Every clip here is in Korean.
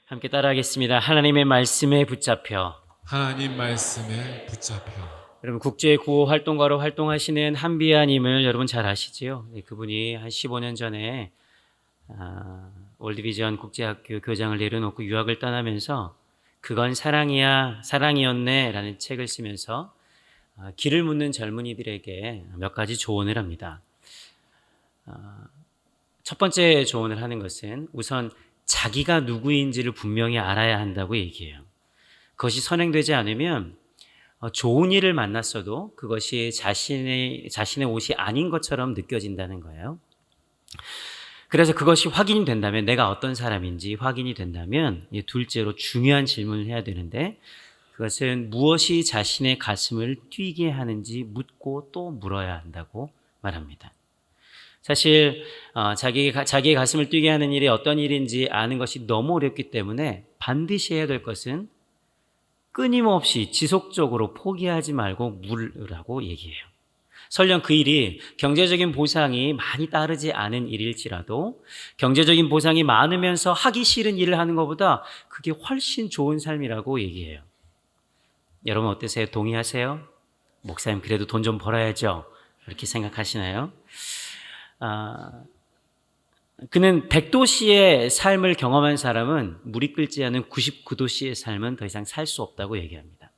함께 따라하겠습니다. 하나님의 말씀에 붙잡혀. 하나님 말씀에 붙잡혀. 여러분, 국제 구호 활동가로 활동하시는 한비아님을 여러분 잘 아시지요? 그분이 한 15년 전에 월드비전 국제학교 교장을 내려놓고 유학을 떠나면서 그건 사랑이야, 사랑이었네 라는 책을 쓰면서 길을 묻는 젊은이들에게 몇 가지 조언을 합니다. 첫 번째 조언을 하는 것은 우선 자기가 누구인지를 분명히 알아야 한다고 얘기해요. 그것이 선행되지 않으면 좋은 일을 만났어도 그것이 자신의 옷이 아닌 것처럼 느껴진다는 거예요. 그래서 그것이 확인이 된다면, 내가 어떤 사람인지 확인이 된다면 둘째로 중요한 질문을 해야 되는데, 그것은 무엇이 자신의 가슴을 뛰게 하는지 묻고 또 물어야 한다고 말합니다. 사실 자기의 가슴을 뛰게 하는 일이 어떤 일인지 아는 것이 너무 어렵기 때문에 반드시 해야 될 것은 끊임없이 지속적으로 포기하지 말고 물으라고 얘기해요. 설령 그 일이 경제적인 보상이 많이 따르지 않은 일일지라도, 경제적인 보상이 많으면서 하기 싫은 일을 하는 것보다 그게 훨씬 좋은 삶이라고 얘기해요. 여러분 어떠세요? 동의하세요? 목사님 그래도 돈 좀 벌어야죠. 그렇게 생각하시나요? 그는 100도씨의 삶을 경험한 사람은 물이 끓지 않은 99도씨의 삶은 더 이상 살 수 없다고 얘기합니다.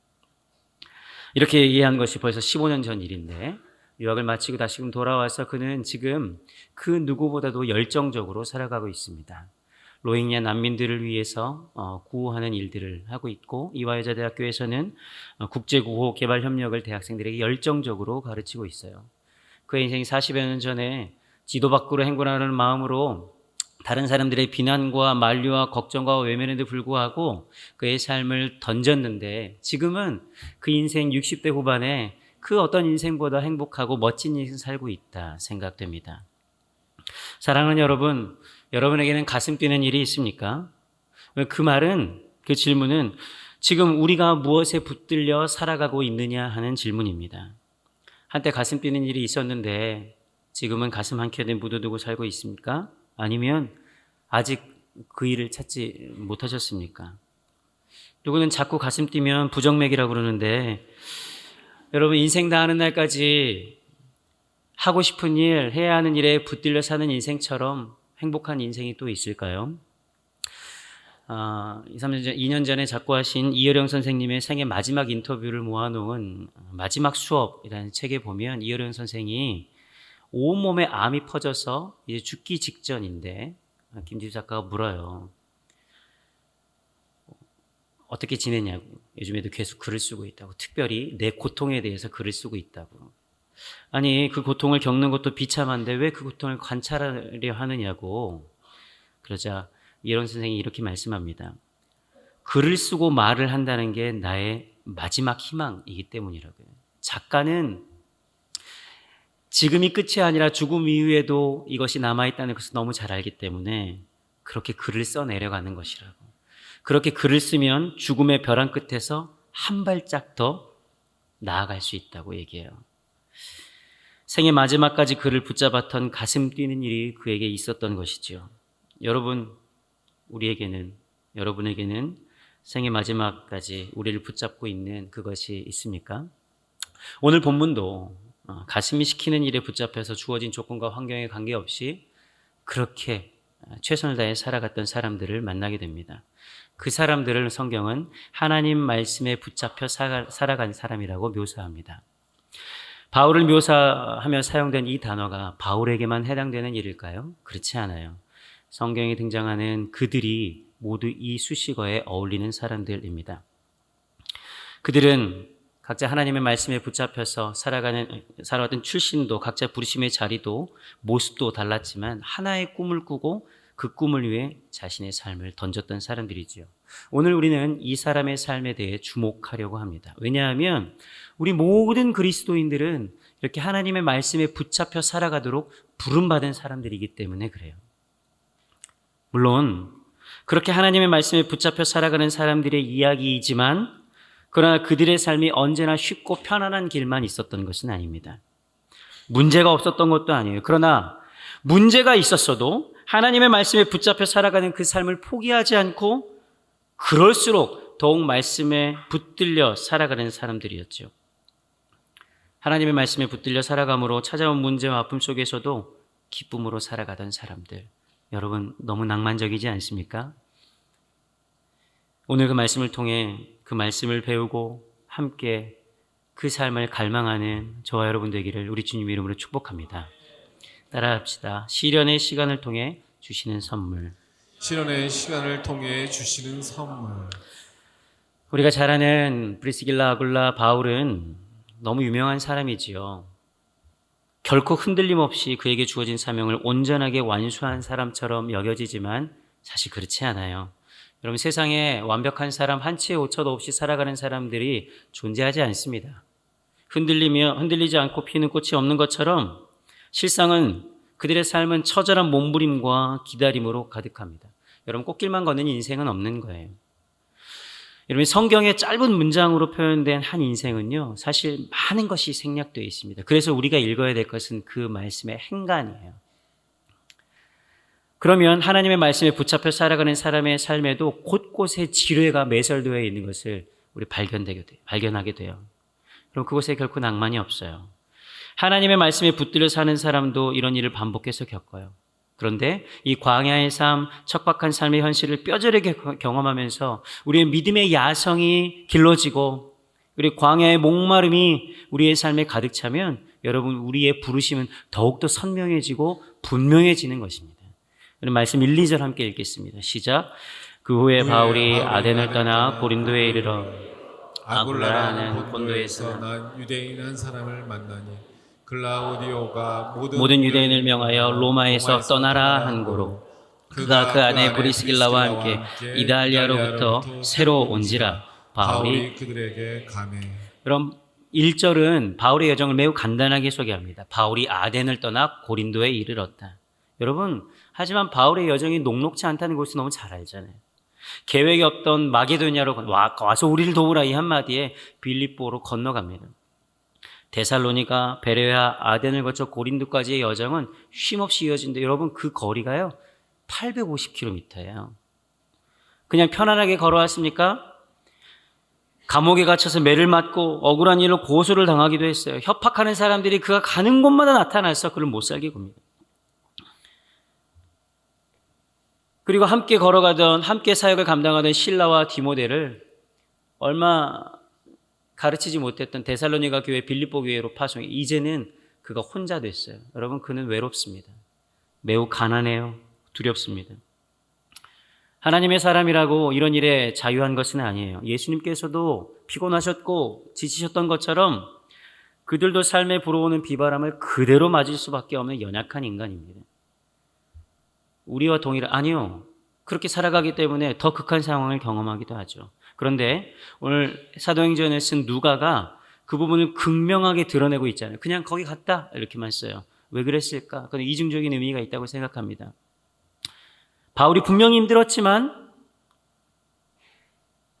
이렇게 얘기한 것이 벌써 15년 전 일인데, 유학을 마치고 다시금 돌아와서 그는 지금 그 누구보다도 열정적으로 살아가고 있습니다. 로힝야 난민들을 위해서 구호하는 일들을 하고 있고, 이화여자대학교에서는 국제구호 개발 협력을 대학생들에게 열정적으로 가르치고 있어요. 그의 인생이 40여 년 전에 지도 밖으로 행군하는 마음으로 다른 사람들의 비난과 만류와 걱정과 외면에도 불구하고 그의 삶을 던졌는데, 지금은 그 인생 60대 후반에 그 어떤 인생보다 행복하고 멋진 인생 살고 있다 생각됩니다. 사랑하는 여러분, 여러분에게는 가슴 뛰는 일이 있습니까? 그 질문은 지금 우리가 무엇에 붙들려 살아가고 있느냐 하는 질문입니다. 한때 가슴 뛰는 일이 있었는데 지금은 가슴 한켠에 묻어두고 살고 있습니까? 아니면 아직 그 일을 찾지 못하셨습니까? 누구는 자꾸 가슴 뛰면 부정맥이라고 그러는데, 여러분 인생 다하는 날까지 하고 싶은 일, 해야 하는 일에 붙들려 사는 인생처럼 행복한 인생이 또 있을까요? 2년 전에 작고하신 이효령 선생님의 생애 마지막 인터뷰를 모아놓은 마지막 수업이라는 책에 보면, 이효령 선생이 온몸에 암이 퍼져서 이제 죽기 직전인데 김지수 작가가 물어요. 어떻게 지내냐고. 요즘에도 계속 글을 쓰고 있다고. 특별히 내 고통에 대해서 글을 쓰고 있다고. 아니, 그 고통을 겪는 것도 비참한데 왜 그 고통을 관찰하려 하느냐고. 그러자 이런 선생이 이렇게 말씀합니다. 글을 쓰고 말을 한다는 게 나의 마지막 희망이기 때문이라고요. 작가는 지금이 끝이 아니라 죽음 이후에도 이것이 남아있다는 것을 너무 잘 알기 때문에 그렇게 글을 써내려가는 것이라고. 그렇게 글을 쓰면 죽음의 벼랑 끝에서 한 발짝 더 나아갈 수 있다고 얘기해요. 생애 마지막까지 그를 붙잡았던 가슴 뛰는 일이 그에게 있었던 것이죠. 여러분, 여러분에게는 생애 마지막까지 우리를 붙잡고 있는 그것이 있습니까? 오늘 본문도 가슴이 시키는 일에 붙잡혀서 주어진 조건과 환경에 관계없이 그렇게 최선을 다해 살아갔던 사람들을 만나게 됩니다. 그 사람들을 성경은 하나님 말씀에 붙잡혀 살아간 사람이라고 묘사합니다. 바울을 묘사하며 사용된 이 단어가 바울에게만 해당되는 일일까요? 그렇지 않아요. 성경에 등장하는 그들이 모두 이 수식어에 어울리는 사람들입니다. 그들은 각자 하나님의 말씀에 붙잡혀서 살아왔던 출신도, 각자 부르심의 자리도, 모습도 달랐지만 하나의 꿈을 꾸고 그 꿈을 위해 자신의 삶을 던졌던 사람들이지요. 오늘 우리는 이 사람의 삶에 대해 주목하려고 합니다. 왜냐하면 우리 모든 그리스도인들은 이렇게 하나님의 말씀에 붙잡혀 살아가도록 부름받은 사람들이기 때문에 그래요. 물론 그렇게 하나님의 말씀에 붙잡혀 살아가는 사람들의 이야기이지만, 그러나 그들의 삶이 언제나 쉽고 편안한 길만 있었던 것은 아닙니다. 문제가 없었던 것도 아니에요. 그러나 문제가 있었어도 하나님의 말씀에 붙잡혀 살아가는 그 삶을 포기하지 않고 그럴수록 더욱 말씀에 붙들려 살아가는 사람들이었죠. 하나님의 말씀에 붙들려 살아감으로 찾아온 문제와 아픔 속에서도 기쁨으로 살아가던 사람들. 여러분, 너무 낭만적이지 않습니까? 오늘 그 말씀을 통해 그 말씀을 배우고 함께 그 삶을 갈망하는 저와 여러분 되기를 우리 주님 이름으로 축복합니다. 따라합시다. 시련의 시간을 통해 주시는 선물. 시련의 시간을 통해 주시는 선물. 우리가 잘 아는 브리스길라, 아굴라, 바울은 너무 유명한 사람이지요. 결코 흔들림 없이 그에게 주어진 사명을 온전하게 완수한 사람처럼 여겨지지만 사실 그렇지 않아요. 여러분, 세상에 완벽한 사람 한 치의 오차도 없이 살아가는 사람들이 존재하지 않습니다. 흔들리지 않고 피는 꽃이 없는 것처럼 실상은 그들의 삶은 처절한 몸부림과 기다림으로 가득합니다. 여러분, 꽃길만 걷는 인생은 없는 거예요. 여러분, 성경의 짧은 문장으로 표현된 한 인생은요, 사실 많은 것이 생략되어 있습니다. 그래서 우리가 읽어야 될 것은 그 말씀의 행간이에요. 그러면 하나님의 말씀에 붙잡혀 살아가는 사람의 삶에도 곳곳에 지뢰가 매설되어 있는 것을 우리 발견하게 돼요. 그럼 그곳에 결코 낭만이 없어요. 하나님의 말씀에 붙들려 사는 사람도 이런 일을 반복해서 겪어요. 그런데 이 광야의 삶, 척박한 삶의 현실을 뼈저리게 경험하면서 우리의 믿음의 야성이 길러지고 우리 광야의 목마름이 우리의 삶에 가득 차면 여러분, 우리의 부르심은 더욱더 선명해지고 분명해지는 것입니다. 우리 말씀 1, 2절 함께 읽겠습니다. 시작. 그 후에 바울이 아덴을 떠나 고린도에 이르러 아굴라라는 본도에서 난 유대인 한 사람을 만나니 글라우디오가 모든 유대인을 명하여 로마에서 떠나라 한 고로 그가 그 아내 브리스길라와 함께 이달리아로부터 새로 온지라. 바울이 그들에게 가매. 그럼 1절은 바울의 여정을 매우 간단하게 소개합니다. 바울이 아덴을 떠나 고린도에 이르렀다. 여러분, 하지만 바울의 여정이 녹록지 않다는 것을 너무 잘 알잖아요. 계획이 없던 마게도냐로 와서 우리를 도우라 이 한마디에 빌립보로 건너갑니다. 데살로니가, 베레아, 아덴을 거쳐 고린도까지의 여정은 쉼없이 이어진데 여러분, 그 거리가요 850km예요. 그냥 편안하게 걸어왔습니까? 감옥에 갇혀서 매를 맞고 억울한 일로 고소를 당하기도 했어요. 협박하는 사람들이 그가 가는 곳마다 나타나서 그를 못 살게 굽니다. 그리고 함께 걸어가던, 함께 사역을 감당하던 실라와 디모데를 얼마 가르치지 못했던 데살로니가 교회, 빌립보 교회로 파송해 이제는 그가 혼자 됐어요. 여러분, 그는 외롭습니다. 매우 가난해요. 두렵습니다. 하나님의 사람이라고 이런 일에 자유한 것은 아니에요. 예수님께서도 피곤하셨고 지치셨던 것처럼 그들도 삶에 불어오는 비바람을 그대로 맞을 수밖에 없는 연약한 인간입니다. 우리와 아니요. 그렇게 살아가기 때문에 더 극한 상황을 경험하기도 하죠. 그런데 오늘 사도행전을 쓴 누가가 그 부분을 극명하게 드러내고 있잖아요. 그냥 거기 갔다 이렇게만 써요. 왜 그랬을까? 그건 이중적인 의미가 있다고 생각합니다. 바울이 분명히 힘들었지만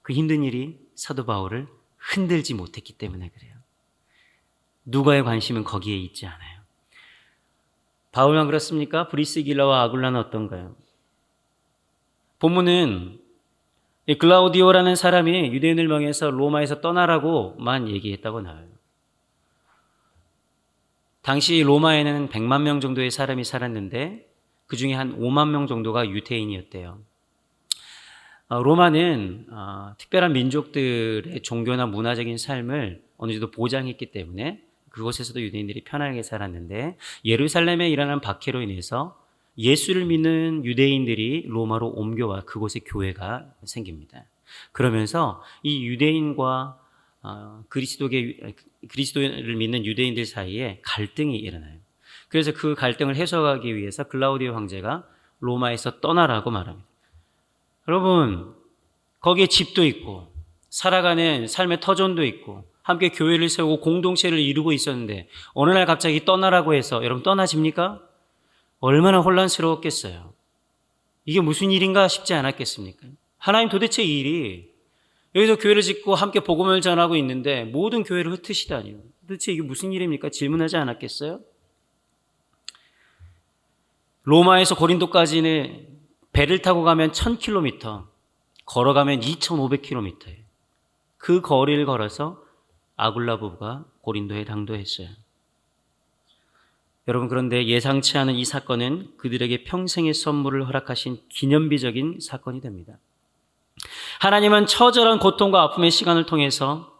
그 힘든 일이 사도 바울을 흔들지 못했기 때문에 그래요. 누가의 관심은 거기에 있지 않아요. 바울만 그렇습니까? 브리스길라와 아굴라는 어떤가요? 본문은 글라우디오라는 사람이 유대인을 명해서 로마에서 떠나라고만 얘기했다고 나와요. 당시 로마에는 100만 명 정도의 사람이 살았는데 그 중에 한 5만 명 정도가 유대인이었대요. 로마는 특별한 민족들의 종교나 문화적인 삶을 어느 정도 보장했기 때문에 그곳에서도 유대인들이 편하게 살았는데 예루살렘에 일어난 박해로 인해서 예수를 믿는 유대인들이 로마로 옮겨와 그곳에 교회가 생깁니다. 그러면서 이 유대인과 그리스도를 믿는 유대인들 사이에 갈등이 일어나요. 그래서 그 갈등을 해소하기 위해서 글라우디오 황제가 로마에서 떠나라고 말합니다. 여러분, 거기에 집도 있고 살아가는 삶의 터전도 있고 함께 교회를 세우고 공동체를 이루고 있었는데 어느 날 갑자기 떠나라고 해서 여러분 떠나집니까? 얼마나 혼란스러웠겠어요. 이게 무슨 일인가 싶지 않았겠습니까? 하나님 도대체 이 일이 여기서 교회를 짓고 함께 복음을 전하고 있는데 모든 교회를 흩으시다니요. 도대체 이게 무슨 일입니까? 질문하지 않았겠어요? 로마에서 고린도까지는 배를 타고 가면 1000km, 걸어가면 2,500km예요. 그 거리를 걸어서 아굴라 부부가 고린도에 당도했어요. 여러분, 그런데 예상치 않은 이 사건은 그들에게 평생의 선물을 허락하신 기념비적인 사건이 됩니다. 하나님은 처절한 고통과 아픔의 시간을 통해서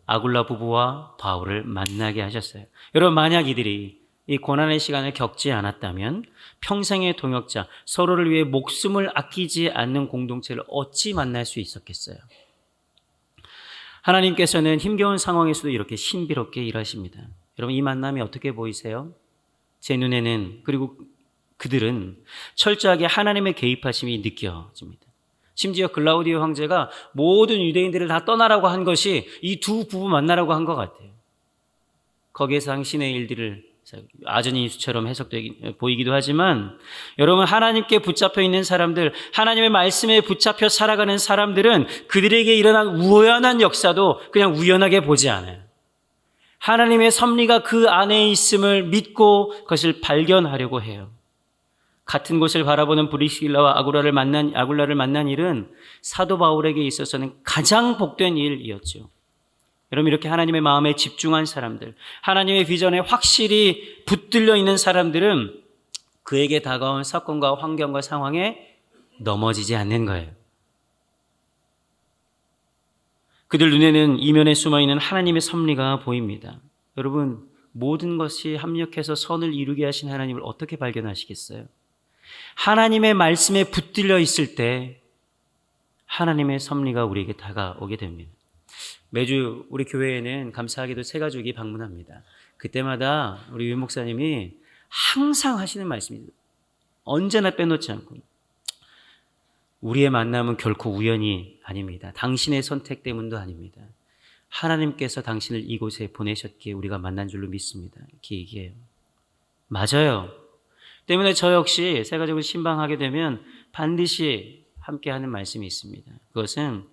아굴라 부부와 바울을 만나게 하셨어요. 여러분, 만약 이들이 이 고난의 시간을 겪지 않았다면 평생의 동역자, 서로를 위해 목숨을 아끼지 않는 공동체를 어찌 만날 수 있었겠어요? 하나님께서는 힘겨운 상황에서도 이렇게 신비롭게 일하십니다. 여러분, 이 만남이 어떻게 보이세요? 제 눈에는, 그리고 그들은 철저하게 하나님의 개입하심이 느껴집니다. 심지어 글라우디오 황제가 모든 유대인들을 다 떠나라고 한 것이 이 두 부부 만나라고 한 것 같아요. 거기에서 당신의 일들을 아전인수처럼 보이기도 하지만, 여러분, 하나님께 붙잡혀 있는 사람들, 하나님의 말씀에 붙잡혀 살아가는 사람들은 그들에게 일어난 우연한 역사도 그냥 우연하게 보지 않아요. 하나님의 섭리가 그 안에 있음을 믿고 그것을 발견하려고 해요. 같은 곳을 바라보는 브리스길라와 아굴라를 만난 일은 사도 바울에게 있어서는 가장 복된 일이었죠. 여러분, 이렇게 하나님의 마음에 집중한 사람들, 하나님의 비전에 확실히 붙들려 있는 사람들은 그에게 다가온 사건과 환경과 상황에 넘어지지 않는 거예요. 그들 눈에는 이면에 숨어있는 하나님의 섭리가 보입니다. 여러분, 모든 것이 합력해서 선을 이루게 하신 하나님을 어떻게 발견하시겠어요? 하나님의 말씀에 붙들려 있을 때 하나님의 섭리가 우리에게 다가오게 됩니다. 매주 우리 교회에는 감사하게도 새 가족이 방문합니다. 그때마다 우리 유 목사님이 항상 하시는 말씀입니다. 언제나 빼놓지 않고, 우리의 만남은 결코 우연이 아닙니다. 당신의 선택 때문도 아닙니다. 하나님께서 당신을 이곳에 보내셨기에 우리가 만난 줄로 믿습니다. 이렇게 얘기해요. 맞아요. 때문에 저 역시 새 가족을 신방하게 되면 반드시 함께하는 말씀이 있습니다. 그것은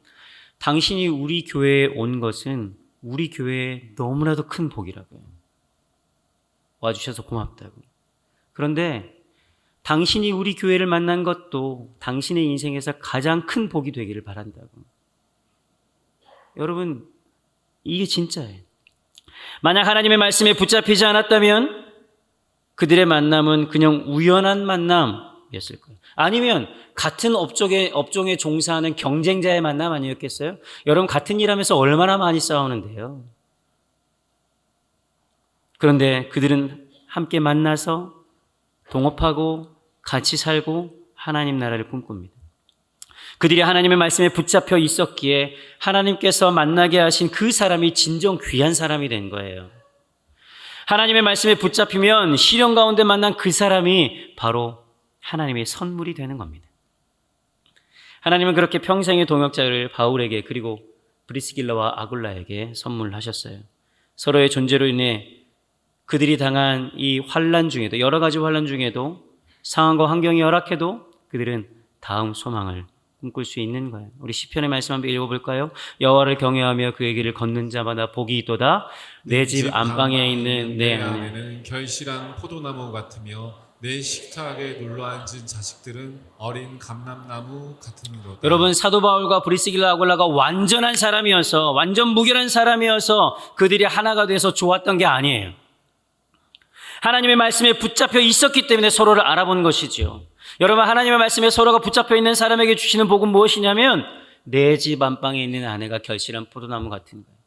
당신이 우리 교회에 온 것은 우리 교회에 너무나도 큰 복이라고요. 와주셔서 고맙다고. 그런데 당신이 우리 교회를 만난 것도 당신의 인생에서 가장 큰 복이 되기를 바란다고. 여러분, 이게 진짜예요. 만약 하나님의 말씀에 붙잡히지 않았다면 그들의 만남은 그냥 우연한 만남이었을 거예요. 아니면 같은 업종에 종사하는 경쟁자의 만남 아니었겠어요? 여러분, 같은 일하면서 얼마나 많이 싸우는데요. 그런데 그들은 함께 만나서 동업하고 같이 살고 하나님 나라를 꿈꿉니다. 그들이 하나님의 말씀에 붙잡혀 있었기에 하나님께서 만나게 하신 그 사람이 진정 귀한 사람이 된 거예요. 하나님의 말씀에 붙잡히면 시련 가운데 만난 그 사람이 바로 하나님의 선물이 되는 겁니다. 하나님은 그렇게 평생의 동역자를 바울에게, 그리고 브리스길라와 아굴라에게 선물하셨어요. 서로의 존재로 인해 그들이 당한 이 환난 중에도, 여러 가지 환난 중에도, 상황과 환경이 열악해도 그들은 다음 소망을 꿈꿀 수 있는 거예요. 우리 시편의 말씀 한번 읽어볼까요? 여호와를 경외하며 그의 길을 걷는 자마다 복이 있도다. 내 집 안방에 있는 내 아내는 결실한 포도나무 같으며 내 식탁에 눌러 앉은 자식들은 어린 감람나무 같으니로다. 여러분, 사도 바울과 브리스길라 아굴라가 완전한 사람이어서, 완전 무결한 사람이어서 그들이 하나가 돼서 좋았던 게 아니에요. 하나님의 말씀에 붙잡혀 있었기 때문에 서로를 알아본 것이죠. 여러분, 하나님의 말씀에 서로가 붙잡혀 있는 사람에게 주시는 복은 무엇이냐면 내 집 안방에 있는 아내가 결실한 포도나무 같은 거예요.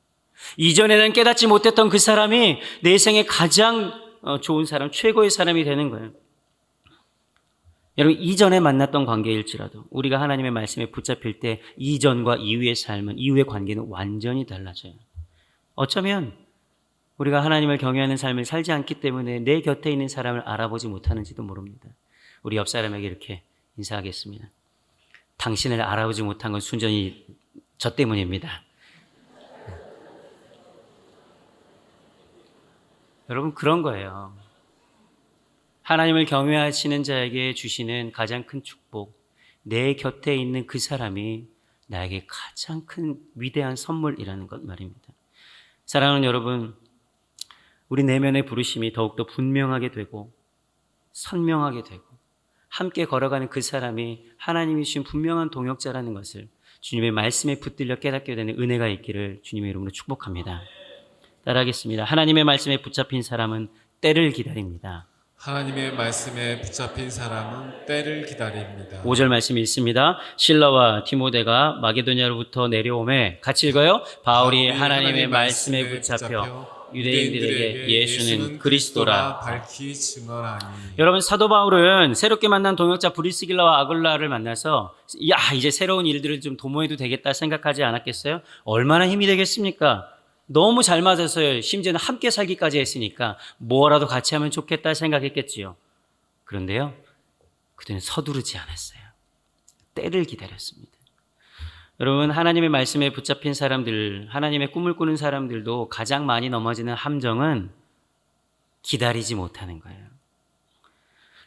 이전에는 깨닫지 못했던 그 사람이 내 생에 가장 좋은 사람, 최고의 사람이 되는 거예요. 여러분, 이전에 만났던 관계일지라도 우리가 하나님의 말씀에 붙잡힐 때 이전과 이후의 삶은, 이후의 관계는 완전히 달라져요. 어쩌면 우리가 하나님을 경외하는 삶을 살지 않기 때문에 내 곁에 있는 사람을 알아보지 못하는지도 모릅니다. 우리 옆 사람에게 이렇게 인사하겠습니다. 당신을 알아보지 못한 건 순전히 저 때문입니다. 여러분, 그런 거예요. 하나님을 경외하시는 자에게 주시는 가장 큰 축복, 내 곁에 있는 그 사람이 나에게 가장 큰 위대한 선물이라는 것 말입니다. 사랑하는 여러분, 우리 내면의 부르심이 더욱더 분명하게 되고 선명하게 되고 함께 걸어가는 그 사람이 하나님이 주신 분명한 동역자라는 것을 주님의 말씀에 붙들려 깨닫게 되는 은혜가 있기를 주님의 이름으로 축복합니다. 따라하겠습니다. 하나님의 말씀에 붙잡힌 사람은 때를 기다립니다. 하나님의 말씀에 붙잡힌 사람은 때를 기다립니다. 5절 말씀이 있습니다. 실라와 디모데가 마게도냐로부터 내려오매 같이 읽어요. 바울이 하나님의 말씀에 붙잡혀 유대인들에게 예수는 그리스도라 밝히 증언하니. 여러분, 사도 바울은 새롭게 만난 동역자 브리스길라와 아굴라를 만나서 이제 새로운 일들을 좀 도모해도 되겠다 생각하지 않았겠어요? 얼마나 힘이 되겠습니까? 너무 잘 맞았어요. 심지어는 함께 살기까지 했으니까 뭐라도 같이 하면 좋겠다 생각했겠지요. 그런데요, 그들은 서두르지 않았어요. 때를 기다렸습니다. 여러분, 하나님의 말씀에 붙잡힌 사람들, 하나님의 꿈을 꾸는 사람들도 가장 많이 넘어지는 함정은 기다리지 못하는 거예요.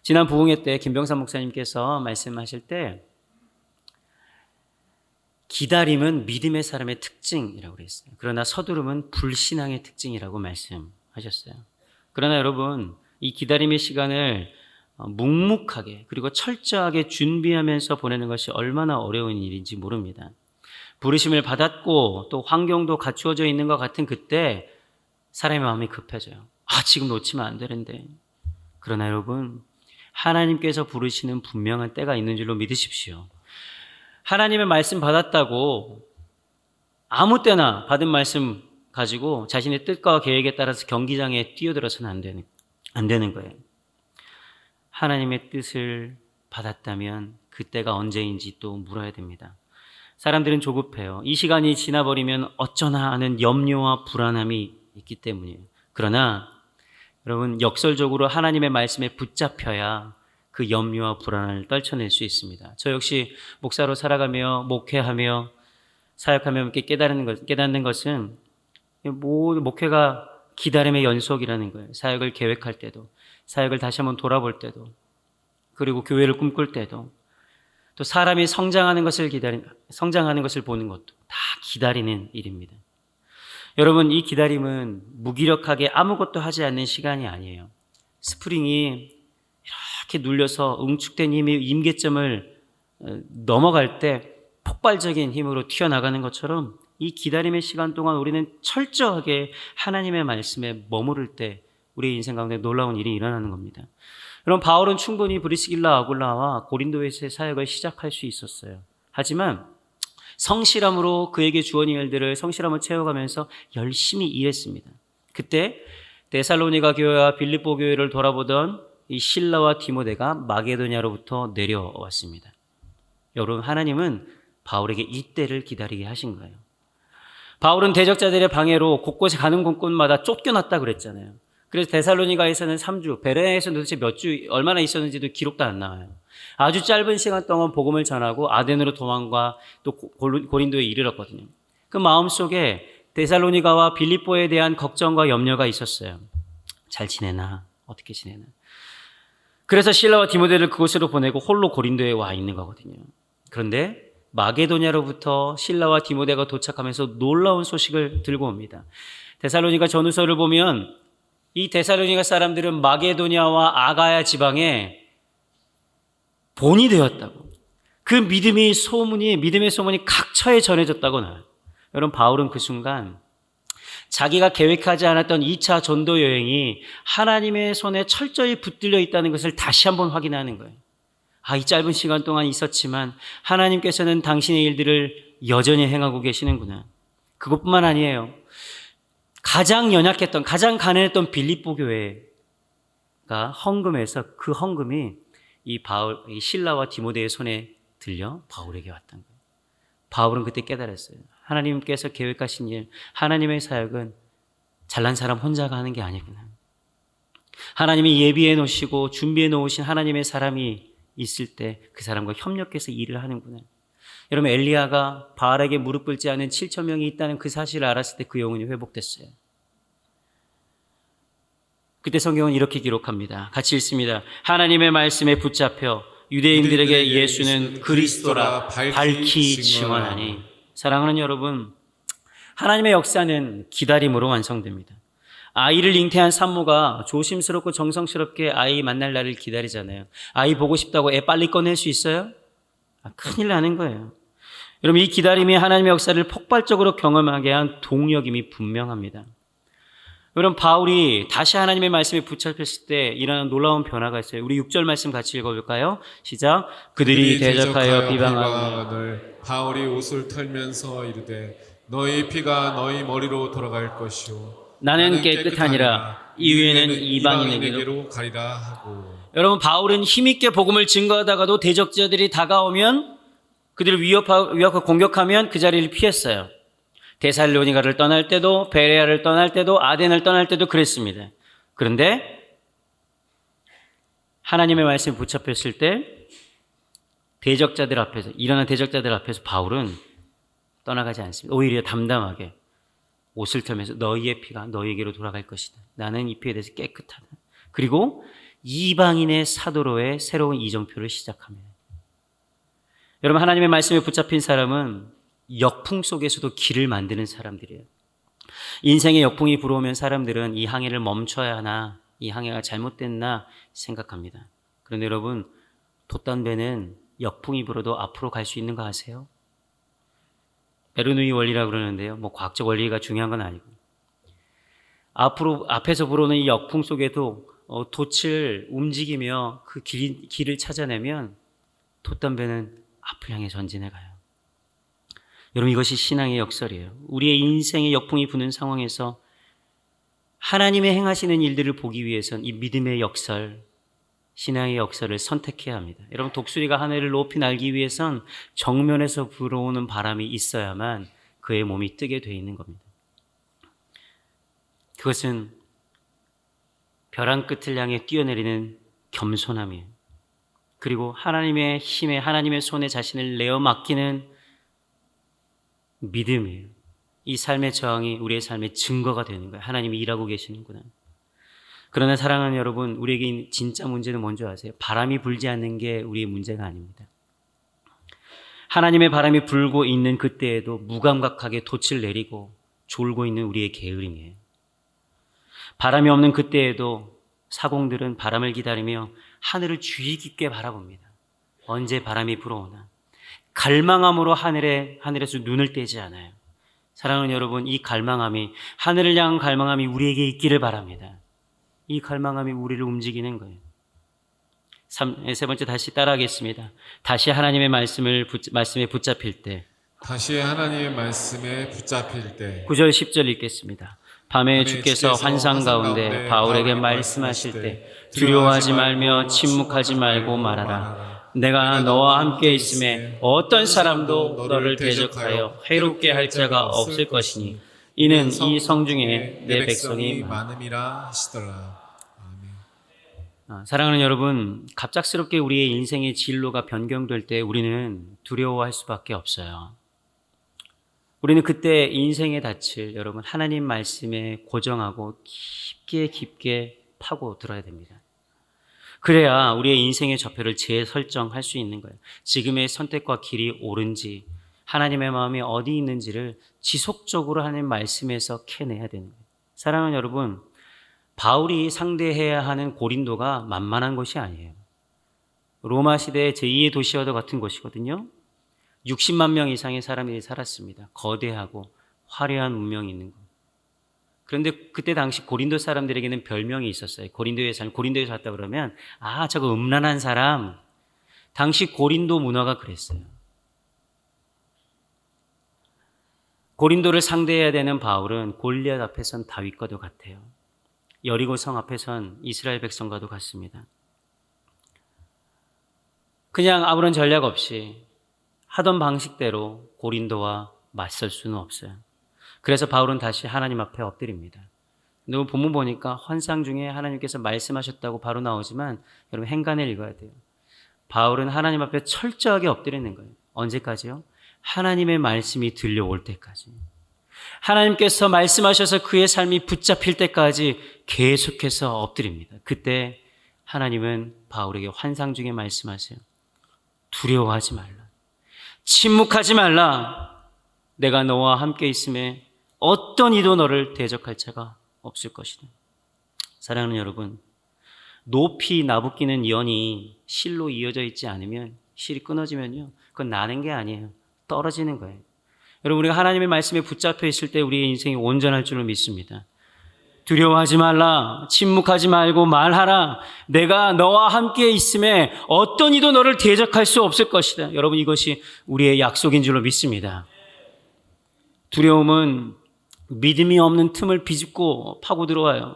지난 부흥회 때 김병삼 목사님께서 말씀하실 때 기다림은 믿음의 사람의 특징이라고 그랬어요. 그러나 서두름은 불신앙의 특징이라고 말씀하셨어요. 그러나 여러분, 이 기다림의 시간을 묵묵하게 그리고 철저하게 준비하면서 보내는 것이 얼마나 어려운 일인지 모릅니다. 부르심을 받았고 또 환경도 갖추어져 있는 것 같은 그때 사람의 마음이 급해져요. 지금 놓치면 안 되는데. 그러나 여러분, 하나님께서 부르시는 분명한 때가 있는 줄로 믿으십시오. 하나님의 말씀 받았다고 아무 때나 받은 말씀 가지고 자신의 뜻과 계획에 따라서 경기장에 뛰어들어서는 안 되는 거예요. 하나님의 뜻을 받았다면 그때가 언제인지 또 물어야 됩니다. 사람들은 조급해요. 이 시간이 지나버리면 어쩌나 하는 염려와 불안함이 있기 때문이에요. 그러나 여러분, 역설적으로 하나님의 말씀에 붙잡혀야 그 염려와 불안을 떨쳐낼 수 있습니다. 저 역시 목사로 살아가며 목회하며 사역하며 함께 깨닫는 것은 목회가 기다림의 연속이라는 거예요. 사역을 계획할 때도, 사역을 다시 한번 돌아볼 때도, 그리고 교회를 꿈꿀 때도, 또 사람이 성장하는 것을 보는 것도 다 기다리는 일입니다. 여러분, 이 기다림은 무기력하게 아무것도 하지 않는 시간이 아니에요. 스프링이 이렇게 눌려서 응축된 힘이 임계점을 넘어갈 때 폭발적인 힘으로 튀어나가는 것처럼 이 기다림의 시간 동안 우리는 철저하게 하나님의 말씀에 머무를 때 우리의 인생 가운데 놀라운 일이 일어나는 겁니다. 여러분, 바울은 충분히 브리스길라 아굴라와 고린도에서의 사역을 시작할 수 있었어요. 하지만 성실함으로 그에게 주어진 일들을 성실함을 채워가면서 열심히 일했습니다. 그때 데살로니가 교회와 빌립보 교회를 돌아보던 이 실라와 디모데가 마게도냐로부터 내려왔습니다. 여러분, 하나님은 바울에게 이때를 기다리게 하신 거예요. 바울은 대적자들의 방해로 곳곳에 가는 곳곳마다 쫓겨났다 그랬잖아요. 그래서 데살로니가에서는 3주, 베레아에서는 도대체 몇 주, 얼마나 있었는지도 기록도 안 나와요. 아주 짧은 시간 동안 복음을 전하고 아덴으로 도망가 또 고린도에 이르렀거든요. 그 마음속에 데살로니가와 빌립보에 대한 걱정과 염려가 있었어요. 잘 지내나? 어떻게 지내나? 그래서 실라와 디모데를 그곳으로 보내고 홀로 고린도에 와 있는 거거든요. 그런데 마게도냐로부터 실라와 디모데가 도착하면서 놀라운 소식을 들고 옵니다. 데살로니가 전후서를 보면 이 데살로니가 사람들은 마게도냐와 아가야 지방에 본이 되었다고, 그 믿음의 소문이 각처에 전해졌다고 나와요. 여러분, 바울은 그 순간 자기가 계획하지 않았던 2차 전도 여행이 하나님의 손에 철저히 붙들려 있다는 것을 다시 한번 확인하는 거예요. 이 짧은 시간 동안 있었지만 하나님께서는 당신의 일들을 여전히 행하고 계시는구나. 그것뿐만 아니에요. 가장 연약했던, 가장 가난했던 빌립보 교회가 헌금해서 그 헌금이 이 실라와 디모데의 손에 들려 바울에게 왔던 거예요. 바울은 그때 깨달았어요. 하나님께서 계획하신 일, 하나님의 사역은 잘난 사람 혼자가 하는 게 아니구나. 하나님이 예비해 놓으시고 준비해 놓으신 하나님의 사람이 있을 때 그 사람과 협력해서 일을 하는구나. 여러분, 엘리야가 바알에게 무릎 꿇지 않은 7천 명이 있다는 그 사실을 알았을 때 그 영혼이 회복됐어요. 그때 성경은 이렇게 기록합니다. 같이 읽습니다. 하나님의 말씀에 붙잡혀 유대인들에게 예수는 그리스도라 밝히 증언하니. 사랑하는 여러분, 하나님의 역사는 기다림으로 완성됩니다. 아이를 잉태한 산모가 조심스럽고 정성스럽게 아이 만날 날을 기다리잖아요. 아이 보고 싶다고 애 빨리 꺼낼 수 있어요? 큰일 나는 거예요. 여러분, 이 기다림이 하나님의 역사를 폭발적으로 경험하게 한 동력임이 분명합니다. 여러분, 바울이 다시 하나님의 말씀에 붙잡혔을 때 일어난 놀라운 변화가 있어요. 우리 6절 말씀 같이 읽어볼까요? 시작. 그들이 대적하여 비방하거늘 바울이 옷을 털면서 이르되 너희 피가 너희 머리로 돌아갈 것이요 나는 깨끗하니라 이후에는 이방인에게로 가리라 하고. 여러분, 바울은 힘있게 복음을 증거하다가도 대적자들이 다가오면 그들을 위협하고 공격하면 그 자리를 피했어요. 데살로니가를 떠날 때도, 베레아를 떠날 때도, 아덴을 떠날 때도 그랬습니다. 그런데 하나님의 말씀에 붙잡혔을 때 일어난 대적자들 앞에서 바울은 떠나가지 않습니다. 오히려 담담하게 옷을 털면서 너희의 피가 너희에게로 돌아갈 것이다. 나는 이 피에 대해서 깨끗하다. 그리고 이방인의 사도로의 새로운 이정표를 시작합니다. 여러분, 하나님의 말씀에 붙잡힌 사람은 역풍 속에서도 길을 만드는 사람들이에요. 인생의 역풍이 불어오면 사람들은 이 항해를 멈춰야 하나, 이 항해가 잘못됐나 생각합니다. 그런데 여러분, 돛단배는 역풍이 불어도 앞으로 갈 수 있는 거 아세요? 베르누이 원리라고 그러는데요. 과학적 원리가 중요한 건 아니고. 앞에서 불어오는 이 역풍 속에도 돛을 움직이며 그 길을 찾아내면 돛단배는 앞을 향해 전진해 가요. 여러분, 이것이 신앙의 역설이에요. 우리의 인생의 역풍이 부는 상황에서 하나님의 행하시는 일들을 보기 위해서는 이 믿음의 역설, 신앙의 역설을 선택해야 합니다. 여러분, 독수리가 하늘을 높이 날기 위해선 정면에서 불어오는 바람이 있어야만 그의 몸이 뜨게 돼 있는 겁니다. 그것은 벼랑 끝을 향해 뛰어내리는 겸손함이에요. 그리고 하나님의 힘에, 하나님의 손에 자신을 내어 맡기는 믿음이에요. 이 삶의 저항이 우리의 삶의 증거가 되는 거예요. 하나님이 일하고 계시는구나. 그러나 사랑하는 여러분, 우리에게 진짜 문제는 뭔지 아세요? 바람이 불지 않는 게 우리의 문제가 아닙니다. 하나님의 바람이 불고 있는 그때에도 무감각하게 돛을 내리고 졸고 있는 우리의 게으름이에요. 바람이 없는 그때에도 사공들은 바람을 기다리며 하늘을 주의 깊게 바라봅니다. 언제 바람이 불어오나. 갈망함으로 하늘에서 눈을 떼지 않아요. 사랑하는 여러분, 이 갈망함이, 하늘을 향한 갈망함이 우리에게 있기를 바랍니다. 이 갈망함이 우리를 움직이는 거예요. 세 번째, 다시 따라하겠습니다. 다시 하나님의 말씀에 붙잡힐 때. 다시 하나님의 말씀에 붙잡힐 때. 9절 10절 읽겠습니다. 밤에 주께서 환상 가운데 바울에게 말씀하실 때 두려워하지 말며 침묵하지 말고 말하라. 내가 너와 함께 있음에 어떤 사람도 너를 대적하여 해롭게 할 자가 없을 것이니 이는 이 성중에 내 백성이 많음이라 하시더라. 사랑하는 여러분, 갑작스럽게 우리의 인생의 진로가 변경될 때 우리는 두려워할 수밖에 없어요. 우리는 그때 인생의 닻을 여러분 하나님 말씀에 고정하고 깊게 파고 들어야 됩니다. 그래야 우리의 인생의 좌표를 재설정할 수 있는 거예요. 지금의 선택과 길이 옳은지, 하나님의 마음이 어디 있는지를 지속적으로 하나님 말씀에서 캐내야 되는 거예요. 사랑하는 여러분, 바울이 상대해야 하는 고린도가 만만한 것이 아니에요. 로마 시대의 제2의 도시와도 같은 곳이거든요. 60만 명 이상의 사람들이 살았습니다. 거대하고 화려한 문명이 있는 것. 그런데 그때 당시 고린도 사람들에게는 별명이 있었어요. 고린도에서 왔다 그러면 저거 음란한 사람. 당시 고린도 문화가 그랬어요. 고린도를 상대해야 되는 바울은 골리앗 앞에선 다윗과도 같아요. 여리고 성 앞에선 이스라엘 백성과도 같습니다. 그냥 아무런 전략 없이 하던 방식대로 고린도와 맞설 수는 없어요. 그래서 바울은 다시 하나님 앞에 엎드립니다. 근데 본문 보니까 환상 중에 하나님께서 말씀하셨다고 바로 나오지만 여러분 행간을 읽어야 돼요. 바울은 하나님 앞에 철저하게 엎드리는 거예요. 언제까지요? 하나님의 말씀이 들려올 때까지. 하나님께서 말씀하셔서 그의 삶이 붙잡힐 때까지 계속해서 엎드립니다. 그때 하나님은 바울에게 환상 중에 말씀하세요. 두려워하지 말라. 침묵하지 말라. 내가 너와 함께 있음에 어떤 이도 너를 대적할 자가 없을 것이다. 사랑하는 여러분, 높이 나부끼는 연이 실로 이어져 있지 않으면, 실이 끊어지면요, 그건 나는 게 아니에요. 떨어지는 거예요. 여러분, 우리가 하나님의 말씀에 붙잡혀 있을 때 우리의 인생이 온전할 줄을 믿습니다. 두려워하지 말라, 침묵하지 말고 말하라. 내가 너와 함께 있음에 어떤 이도 너를 대적할 수 없을 것이다. 여러분, 이것이 우리의 약속인 줄로 믿습니다. 두려움은 믿음이 없는 틈을 비집고 파고 들어와요.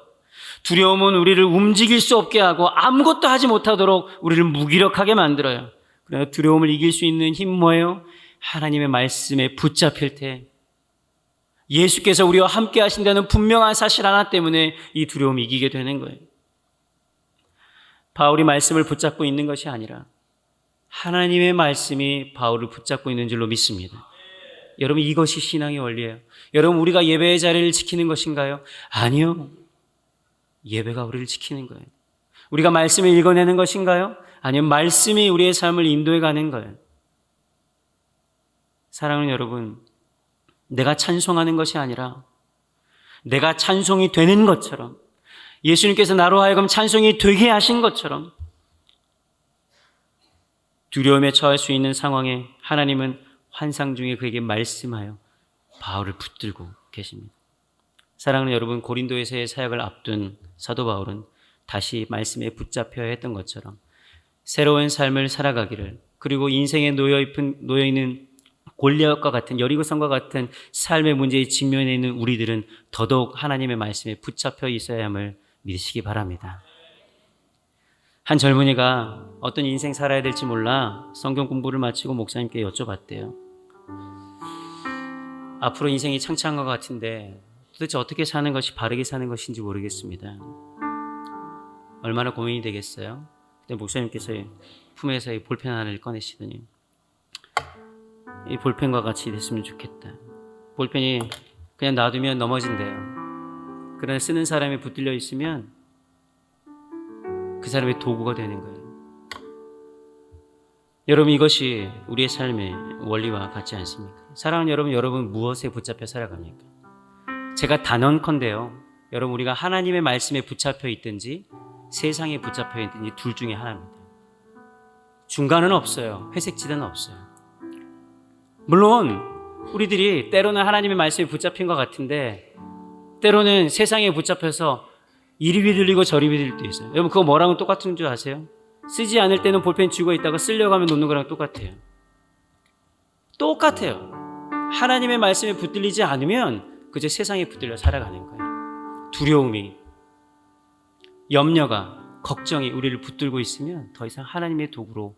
두려움은 우리를 움직일 수 없게 하고 아무것도 하지 못하도록 우리를 무기력하게 만들어요. 그래서 두려움을 이길 수 있는 힘 뭐예요? 하나님의 말씀에 붙잡힐 때 예수께서 우리와 함께 하신다는 분명한 사실 하나 때문에 이 두려움을 이기게 되는 거예요. 바울이 말씀을 붙잡고 있는 것이 아니라 하나님의 말씀이 바울을 붙잡고 있는 줄로 믿습니다. 여러분, 이것이 신앙의 원리예요. 여러분, 우리가 예배의 자리를 지키는 것인가요? 아니요. 예배가 우리를 지키는 거예요. 우리가 말씀을 읽어내는 것인가요? 아니요. 말씀이 우리의 삶을 인도해 가는 거예요. 사랑하는 여러분, 내가 찬송하는 것이 아니라 내가 찬송이 되는 것처럼, 예수님께서 나로 하여금 찬송이 되게 하신 것처럼 두려움에 처할 수 있는 상황에 하나님은 환상 중에 그에게 말씀하여 바울을 붙들고 계십니다. 사랑하는 여러분, 고린도에서의 사역을 앞둔 사도 바울은 다시 말씀에 붙잡혀야 했던 것처럼 새로운 삶을 살아가기를, 그리고 인생에 놓여있는 골리앗과 같은, 여리고성과 같은 삶의 문제에 직면해 있는 우리들은 더더욱 하나님의 말씀에 붙잡혀 있어야 함을 믿으시기 바랍니다. 한 젊은이가 어떤 인생 살아야 될지 몰라 성경 공부를 마치고 목사님께 여쭤봤대요. 앞으로 인생이 창창한 것 같은데 도대체 어떻게 사는 것이 바르게 사는 것인지 모르겠습니다. 얼마나 고민이 되겠어요? 그때 목사님께서 품에서 이 볼펜 하나를 꺼내시더니 이 볼펜과 같이 됐으면 좋겠다. 볼펜이 그냥 놔두면 넘어진대요. 그러나 쓰는 사람이 붙들려 있으면 그 사람의 도구가 되는 거예요. 여러분, 이것이 우리의 삶의 원리와 같지 않습니까? 사랑하는 여러분, 여러분 무엇에 붙잡혀 살아갑니까? 제가 단언컨대요, 여러분, 우리가 하나님의 말씀에 붙잡혀 있든지 세상에 붙잡혀 있든지 둘 중에 하나입니다. 중간은 없어요. 회색지대는 없어요. 물론 우리들이 때로는 하나님의 말씀에 붙잡힌 것 같은데 때로는 세상에 붙잡혀서 이리 휘둘리고 저리 휘둘릴 때 있어요. 여러분, 그거 뭐랑은 똑같은 줄 아세요? 쓰지 않을 때는 볼펜 쥐고 있다가 쓰려고 하면 놓는 거랑 똑같아요. 똑같아요. 하나님의 말씀에 붙들리지 않으면 그저 세상에 붙들려 살아가는 거예요. 두려움이, 염려가, 걱정이 우리를 붙들고 있으면 더 이상 하나님의 도구로,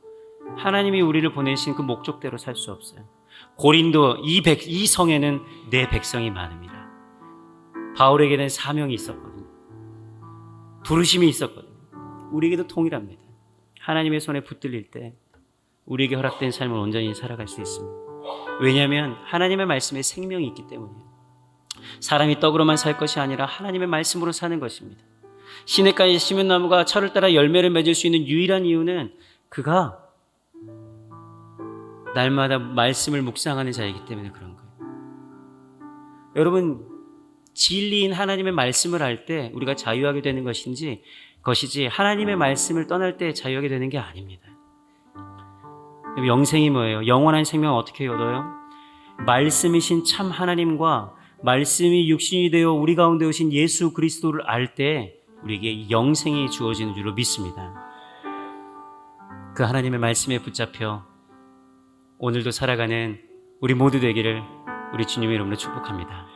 하나님이 우리를 보내신 그 목적대로 살 수 없어요. 고린도 이 성에는 내 백성이 많습니다. 바울에게는 사명이 있었거든요. 부르심이 있었거든요. 우리에게도 동일합니다. 하나님의 손에 붙들릴 때 우리에게 허락된 삶을 온전히 살아갈 수 있습니다. 왜냐하면 하나님의 말씀에 생명이 있기 때문이에요. 사람이 떡으로만 살 것이 아니라 하나님의 말씀으로 사는 것입니다. 시냇가에 심은 나무가 철을 따라 열매를 맺을 수 있는 유일한 이유는 그가 날마다 말씀을 묵상하는 자이기 때문에 그런 거예요. 여러분, 진리인 하나님의 말씀을 할 때 우리가 자유하게 되는 것이지 하나님의 말씀을 떠날 때 자유하게 되는 게 아닙니다. 영생이 뭐예요? 영원한 생명을 어떻게 얻어요? 말씀이신 참 하나님과 말씀이 육신이 되어 우리 가운데 오신 예수 그리스도를 알 때 우리에게 영생이 주어지는 줄로 믿습니다. 그 하나님의 말씀에 붙잡혀 오늘도 살아가는 우리 모두 되기를 우리 주님의 이름으로 축복합니다.